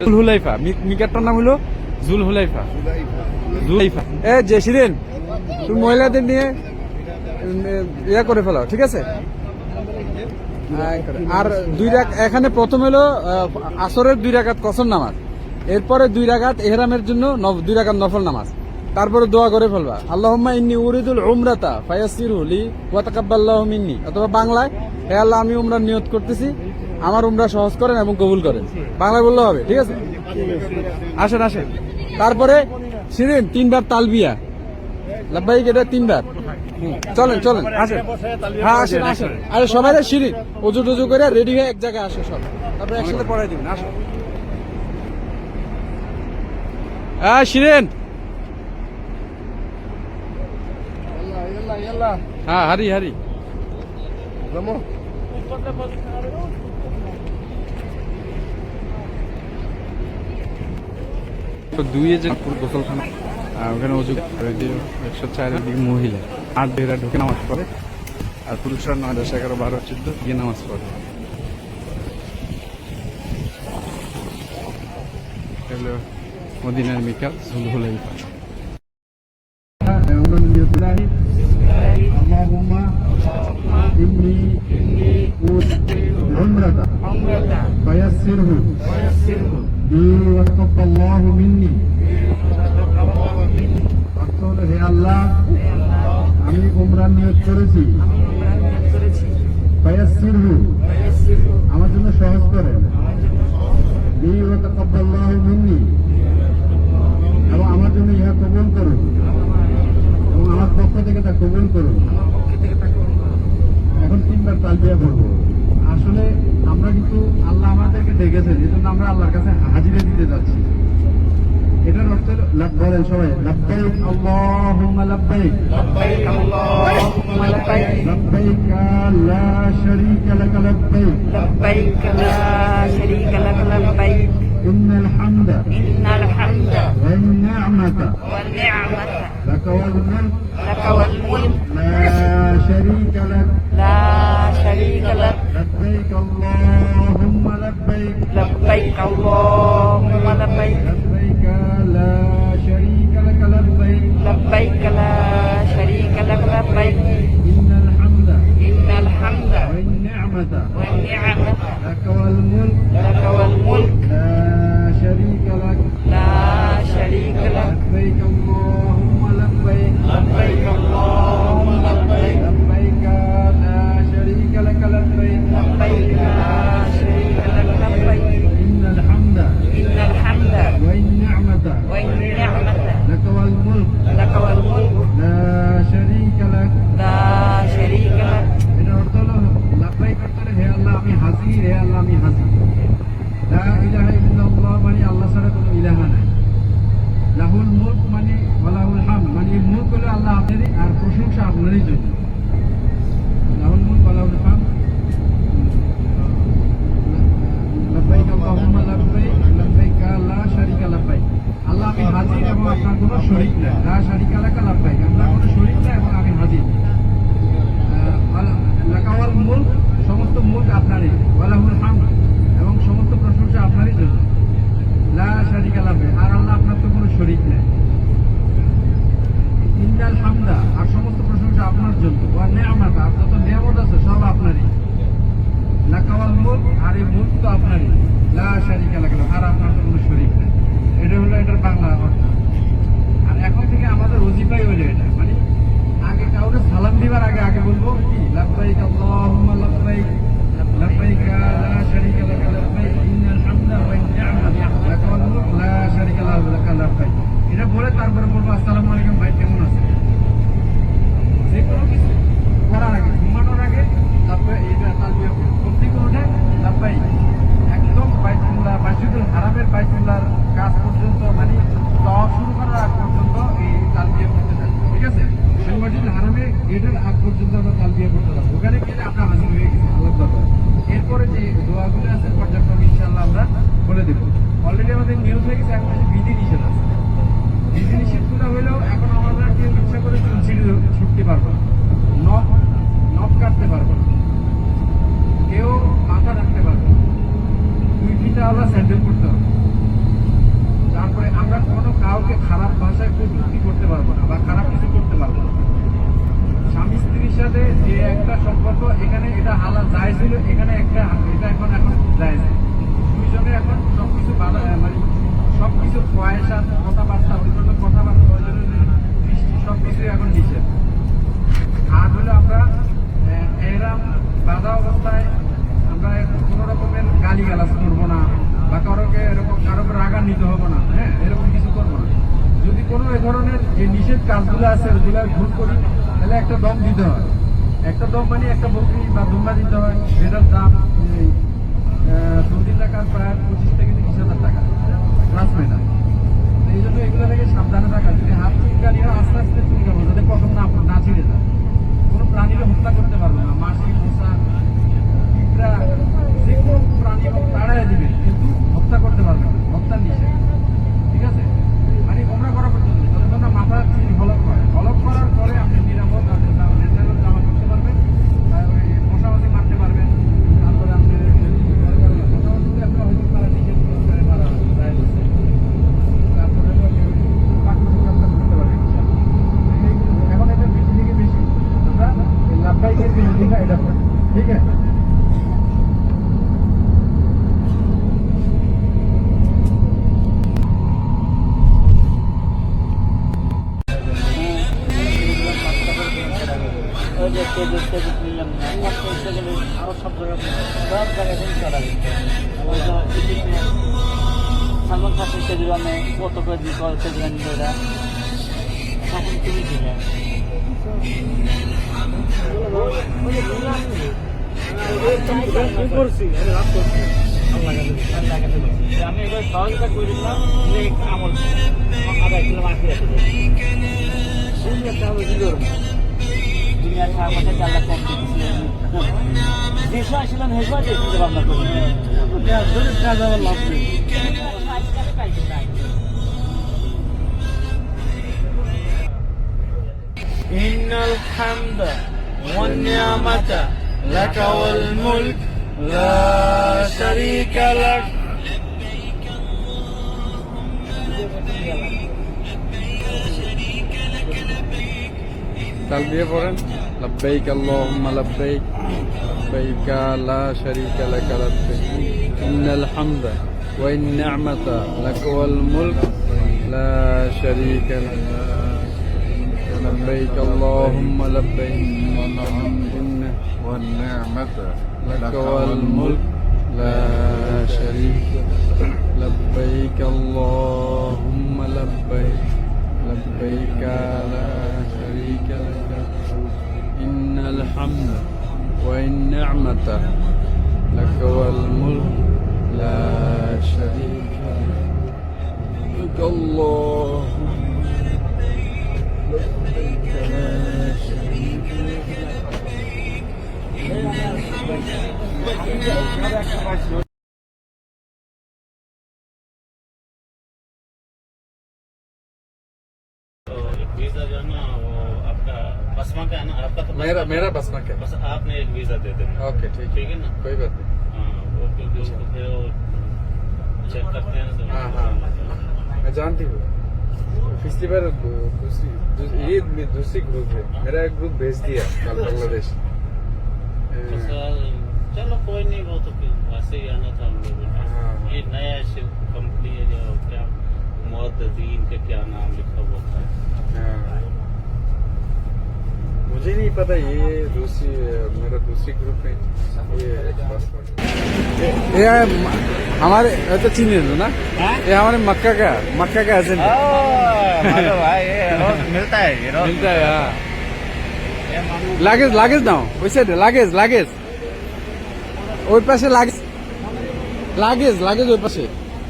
জুলহুলাইফা মিকারটার নাম হলো জুলহুলাইফা। জুলাইফা এ যে শিরিন, তুমি মহিলাদের নিয়ে ইয়া করে ফেলাও, ঠিক আছে? আর এখানে প্রথম হলো আসরের 2 রাকাত কসর নামাজ, এরপরে 2 রাকাত ইহরামের জন্য 2 রাকাত নফল নামাজ, তারপরে দোয়া করে ফেলবা আল্লাহুম্মা ইন্নী উরিদুল উমরাতা ফায়াসসিরহু লি ওয়া তাকাব্বালাহু মিন্নি, অথবা বাংলায় হে আল্লাহ আমি উমরা নিয়ত করতেছি, আমার উমরা সহজ করেন এবং কবুল করেন, বাংলায় বললে হবে, ঠিক আছে? আসেন আসেন। তারপরে শিরিন 3 বার তালবিয়া লাব্বাইক, এটা 3 বার। চলেন চলেন আসেন, হ্যাঁ আসেন আসেন। আরে সবাই শিরিন ওজু টজু করে রেডি হয়ে এক জায়গায় আসে সব, তারপরে একসাথে পড়াই দিবেন। আসো হ্যাঁ শিরিন, হ্যাঁ হারি হারি দুইয়ে যে গোসলখানা ওখানে অজু 104 দিকে মহিলা 8 বেরা ঢুকে নামাজ পড়ে, আর পুরুষরা 9, 10, 11, 12, 14 গিয়ে নামাজ পড়ে। হলো মদিনার মিকাত Dhul Hulaifah. Allahumma inni umrata fayassirhu bi wa taqabbalallahu minni। আসলে হে আল্লাহ আমি উমরা নিয়ত করেছি, ফায়াসসিরহু আমার জন্য সহজ করেন, বি ওয়া তাকাব্বালাহু মিন্নি এবং আমার জন্য ইহা কবুল করুন এবং আমার পক্ষ থেকে তা কবুল করুন। এখন 3 বার তালবিয়া পড়ব। আসলে আমরা কিন্তু আল্লাহ আমাদেরকে ডেকেছেন, এই জন্য আমরা আল্লাহর কাছে হাজিরা দিতে যাচ্ছি। এটার অর্থ বলেন সবাই, লাব্বাইক আল্লাহুম্মা লাব্বাইক, লাব্বাইক আল্লাহুম্মা লাব্বাইক, লাব্বাইক লা শারীকা লাক লাব্বাইক, লাব্বাইক লা শারীকা লাক লাব্বাইক, ইন্নাল হামদা ওয়ান নি'মাতা লাকা ওয়াল মুলক লা শারীকা লাক, লাব্বাইক আল্লাহুম্মা লাব্বাইক, لبيك اللهم لبيك لبيك لا شريك لك لبيك لبيك لا شريك لك لبيك إن الحمد الحمد والنعمة والنعمة لك والملك لك والملك لا شريك لك لا شريك لك لبيك اللهم لبيك لبيك اللهم لبيك لبيك لا شريك لك لبيك لبيك لا شريك لك لبيك إن الحمد إن الحمد والنعمة والنعمة لك والملك لك والملك لا شريك لك। لا شريك لك। এটা অর্থ হলো লাব্বাইক অর্থ হলো হে আল্লাহ আমি হাজির, হে আল্লাহ আমি হাজির। লা ইলাহা ইল্লাল্লাহ মানে আল্লাহ ছাড়া কোনো ইলাহা নাই। লাহুল মুলক মানে ওয়ালাহুল হামদ মানে মুলক হলো আল্লাহ আপনারই আর প্রশংসা আপনারই জন্য। লাহুল মুলক ওয়ালাহুল হামদ। লাব্বাইক আল্লাহুম্মা লাব্বাইক, লাব্বাইক লা শারীকা লাব্বাইক। আল্লাহ আমি হাজির এবং আপনার কোনো শরীক নাই। লা শারীকা লাকা লাব্বাইক, আপনার কোনো শরীক নাই এবং আমি হাজির। লাকাওয়াল মুলক সমস্ত মুলক আপনারই, ওয়ালাহুল হামদ এবং সমস্ত প্রশংসা আপনারই জন্য। লা শারীকা লাহু, আর আল্লাহ আপনার তো কোনো শরীক নেই। ইন্নাল হামদা আর সমস্ত প্রশংসা আপনার জন্য, ওয়া নি'মাতা আর যত নিয়ামত আছে সব আপনারই। লাকাওয়াল মুলক আর এই মুলক তো আপনারই, লা শারীকা লাহু আর আপনার তো কোনো শরীক নেই। এটা হলো এটার বাংলা অর্থ। আর এখন থেকে আমাদের ওজিফাই হলো এটা, মানে আগে কাউকে সালাম দিবার আগে আগে বলবো কি লাব্বাইক আল্লাহুম্মা লাব্বাইক, লাব্বাইক লা শারীকা লাক লাব্বাইক, ইন্নাল হামদা ওয়ান নি'মাতা লাকা ওয়াল মুলক লা শারীকা লাক লাব্বাইক। এটা বলে তারপরে বলবো আসসালামু আলাইকুম ভাই কেমন আছেন। যে কোনো কিছু করার আগে, ঘুমানোর আগে তারপরে এটা তালবিয়া ঘুম থেকে উঠে লাব্বাইক একদম বাইতুল হারামের বাইতুল্লাহর কাজ পর্যন্ত, মানে তাওয়াফ শুরু করার আগ পর্যন্ত এই তালবিয়া করতে থাকবে, ঠিক আছে? বাইতুল হারামে গেটের আগ পর্যন্ত আমরা তালবিয়া করতে থাকবো, ওখানে গেলে আমরা হাজির হয়ে গেছি আল্লাহর দরবারে। এরপরে যে দোয়াগুলো আছে পর্যায়ক্রমে ইনশাআল্লাহ আমরা বলে দেবো। অলরেডি আমাদের নিয়ম হয়ে গেছে, এখন বিধি নিষেধ আছে। বিধি নিষেধগুলো হলেও এখন আমরা কেউ ইচ্ছা করে চুল ছিঁড়ে ছুটতে পারবো না, নখ কাটতে পারবো না, কেউ মাথা রাখতে পারবো না, 2 ফিতা আল্লাহ স্যান্ডেল করতে হবে। এখানে এটা হালাল জায়েজ ছিল, এখানে একটা এটা এখন জায়েজ। দুইজনে এখন সবকিছু মানে সবকিছু পয়সা কথাবার্তা ওই জন্য কথাবার্তা ওই জন্য দৃষ্টি সবকিছুই এখন নিষেধ। আর হলো আমরা এরাম বাধা অবস্থায় আমরা কোনো রকমের গালি গালাজ করবো না বা কারোকে এরকম কারো রাগান্বিত হবো না, হ্যাঁ এরকম কিছু করবো না। যদি কোনো এ ধরনের যে নিষেধ কাজগুলো আছে ওগুলো ভুল করি তাহলে একটা দম দিতে হয়। একটা দম মানে একটা বকরি বা দুম্বা দিতে হয়, যেটার দাম প্রতিটা কাজ প্রায় 25 থেকে 30,000 টাকা ক্লাস মেটা। এই জন্য এগুলো থেকে সাবধানে থাকা। যদি হাত চুলকানি হয় আস্তে আস্তে চুলকাবো, যাতে প্রথম না ছিঁড়ে যায়। কোনো প্রাণীকে হত্যা করতে পারবো না, মাছি মশা পিঁপড়া যে কোনো প্রাণী হোক তাড়াই দিবে, কিন্তু হত্যা করতে পারবে না, হত্যার নিষেধ। ঠিক আছে, মানে ওমরা করা পর্যন্ত যতক্ষণ না মাথা হলক হয়, হলক করার পরে আপনি নিরাপদ ন্যাচারাল জামা করতে পারবেন, মশামাছি মারতে পারবেন। তারপরে আপনি মশামাছি আপনার হয়তো মারা নিষেধ করে মারা যায়, তারপরে করতে পারবেন। এখন এটা বেশি থেকে বেশি আমরা লাভবাহিকের বিরোধিতা এটা করি, ঠিক আছে। আরো সব জায়গায় সালমান খানের কেজরিওয়ালে কত করে দিই কেজরিওয়াল নিল এরা তখন তুমি দিলে আমি এবার সহযোগিতা করে দিলাম আমল আদায় করলাম আঁকি দুনিয়া সাহায্যে চাল্লা কম দিয়েছিলেন দেশে আসলাম হেসবা দিয়ে চিন্তা ভাবনা করি কাজ আমার লাভ নেই। إن الحمد والنعمة لك والملك لا شريك لك তালবিয়া পড়েন, লব্বাইক আল্লাহুম্মা লব্বাইক লব্বাইক লা শারীকা লাক লব্বাইক ইন্নাল হামদা ওয়া নি'মাতা লাক ওয়াল মুলক লা শারীকা লাক লব্বাইক আল্লাহুম্মা লব্বাইক ইন্না ওয়ান নি'মাতা লাক ওয়াল মুলক লা শারীকা লব্বাইক আল্লাহুম্মা লব্বাইক لبيك لا شريك لك إن الحمد والنعمة لك والملك لا شريك لك الله لبيك لا شريك لك वीजा जो है ना वो आपका बसमा का है ना, आपका तो मेरा बस में क्या बस आपने एक वीजा दे देना। ओके ठीक ठीक है ना, कोई बात नहीं हाँ वो क्योंकि उसको फिर वो चेक करते हैं ना तो हाँ हाँ मैं जानती हूँ। पिछली बार दूसरी ग्रुप है, मेरा एक ग्रुप भेज दिया कल बांग्लादेश। तो सर चलो कोई नहीं, वो तो फिर वैसे ही आना था हम लोगों ने। हाँ। ये नया कंपनी है जो क्या मुअद्दिन के क्या नाम लिखा हुआ था। हाँ। मुझे नहीं पता ये मेरा दूसरी ग्रुप है ये हमारे तो चीनी है ना, ये हमारे मक्का का एजेंट है। भाई ये रोज मिलता है, ये रोज मिलता है हाँ। লাগেজ নাও ওই সাইডে লাগেজ ওই পাশে লাগেজ ওই পাশে,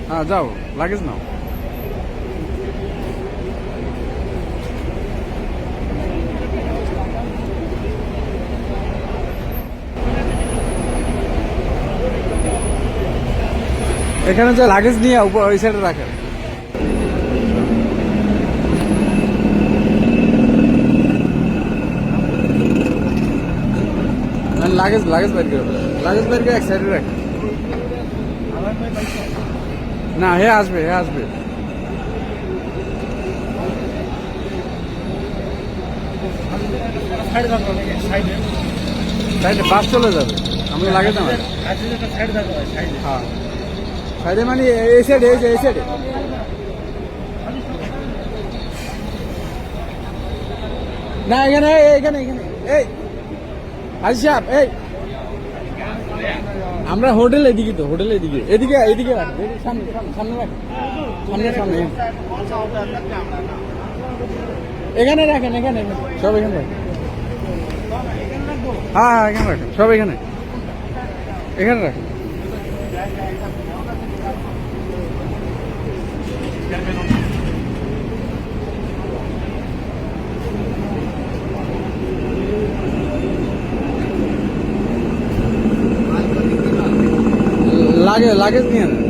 হ্যাঁ যাও লাগেজ নাও। এখানে যে লাগেজ নিয়ে ওই সাইডে রাখেন। লাগেজ বের করে এক সাইডে রাখেন। না হে আসবে সাইডে সাইডে বাস চলে যাবে, আমরা লাগে না আজকে একটা সাইড থাকো সাইড হ্যাঁ সাইডে মানে এই সাইডে, এই সাইডে না, এখানে এখানে এখানে এই হাজি সাহেব, এই আমরা হোটেল এদিকে, তো হোটেল এদিকে, এদিকে এদিকে রাখেন, এদিকে সামনে সামনে সামনে রাখেন, সামনে সামনে এখানে রাখেন, এখানে এখানে সব এখানে রাখেন। হ্যাঁ হ্যাঁ এখানে রাখেন, সব এখানে এখানে রাখেন। লাগেজ নিয়ে নেন।